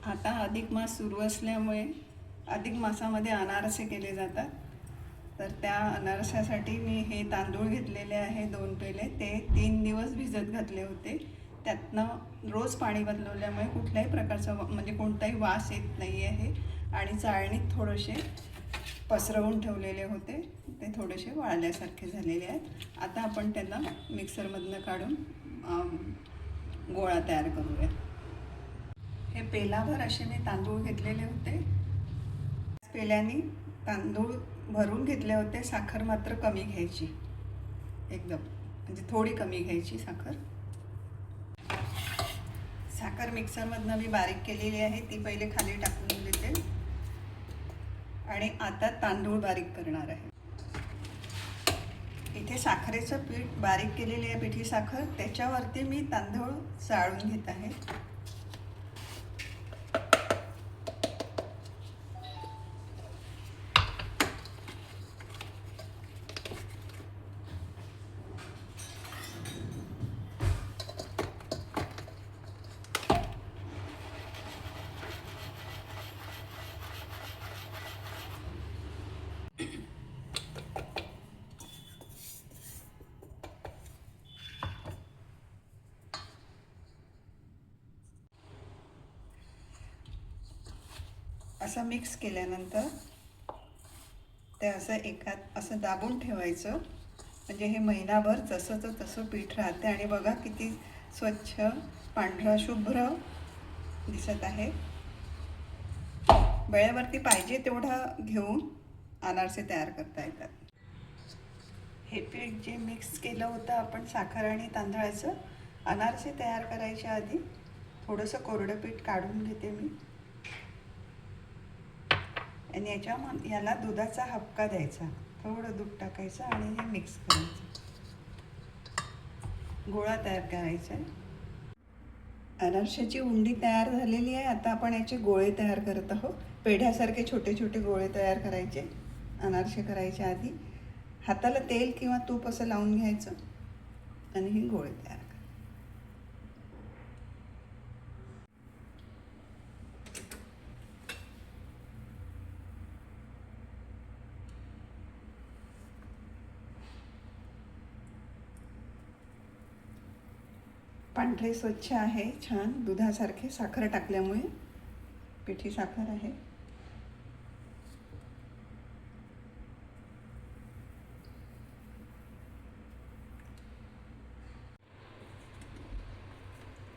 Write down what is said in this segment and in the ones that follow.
आता अधिक मास सुरू असल्यामुळे अधिक मासामध्ये अनारसे केले जातात. तर त्या अनारशासाठी मी हे तांदूळ घेतलेले आहे 2 पेले. ते 3 दिवस भिजत घातले होते. त्यातनं रोज पाणी बदलवल्यामुळे कुठल्याही प्रकारचा म्हणजे कोणताही वास येत नाही आहे. आणि चाळणीत थोडेसे पसरवून ठेवलेले होते, ते थोडेसे वाळल्यासारखे झालेले आहेत. आता आपण त्यांना मिक्सरमधनं काढून गोळा तयार करूया. हे पेलाभर असे मी तांदूळ घेतलेले होते. पेल्याने तांदूळ भरून घेतले होते. साखर मात्र कमी घ्यायची, एकदम म्हणजे थोडी कमी घ्यायची साखर. साखर मिक्सरमधनं मी बारीक केलेली आहे, ती पहिले खाली टाकून देते. आणि आता तांदूळ बारीक करणार आहे. इथे साखरेचं पीठ बारीक केलेली आहे, पिठी साखर. त्याच्यावरती मी तांदूळ चाळून घेत आहे. असं मिक्स केल्यानंतर ते असं दाबून ठेवायचं. म्हणजे हे महिनाभर जसंचं तसं पीठ राहते. आणि बघा किती स्वच्छ पांढरा शुभ्र दिसत आहे. वेळेवरती पाहिजे तेवढं घेऊन अनारसे तयार करता येतात. हे पीठ जे मिक्स केलं होतं आपण साखर आणि तांदळाचं, अनारसे तयार करायच्या आधी थोडंसं कोरडं पीठ काढून घेते मी. आणि याला दुधाचा हबका द्यायचा, थोडं दूध टाकायचं आणि हे मिक्स करायचं. गोळा तयार करायचा आहे. अनारशाची उंडी तयार झालेली आहे. आता आपण याचे गोळे तयार करत आहोत. पेढ्यासारखे छोटे छोटे गोळे तयार करायचे. अनारसे करायच्या आधी हाताला तेल किंवा तूप असं लावून घ्यायचं आणि हे गोळे तयार करायचे. पांढरे स्वच्छ आहे, छान दुधासारखे. साखर टाकल्यामुळे पिठी साखर आहे.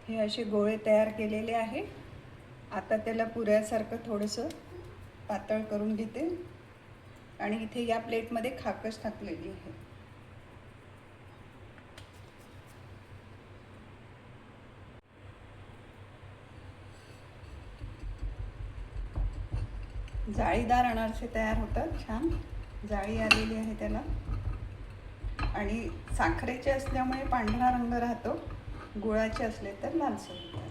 हे असे गोळे तयार केलेले आहे. आता त्याला पुऱ्यासारखं थोडंसं पातळ करून घेते. आणि इथे या प्लेटमध्ये खाकच टाकलेली आहे. जाळीदार अनारसे तयार होतात. छान जाळी आलेली आहे त्याला. आणि साखरेचे असल्यामुळे पांढरा रंग राहतो, गुळाचे असले तर लालसर होतात.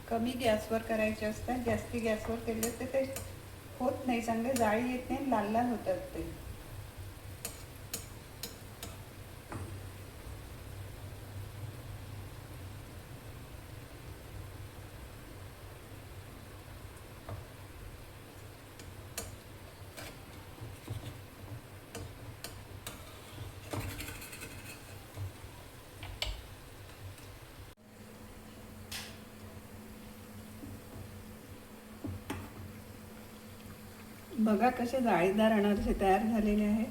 कमी गॅसवर करायचे असतात. जास्ती गॅसवर केले तर ते होत नाही, चांगले जाळी येत नाही, लाल लाल होतात ते. बघा कसे जाळीदार अनारसे तयार झालेले आहे.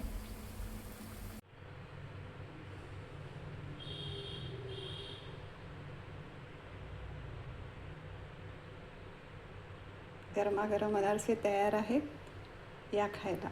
गरमागरम अनारसे तयार आहेत. या खायला.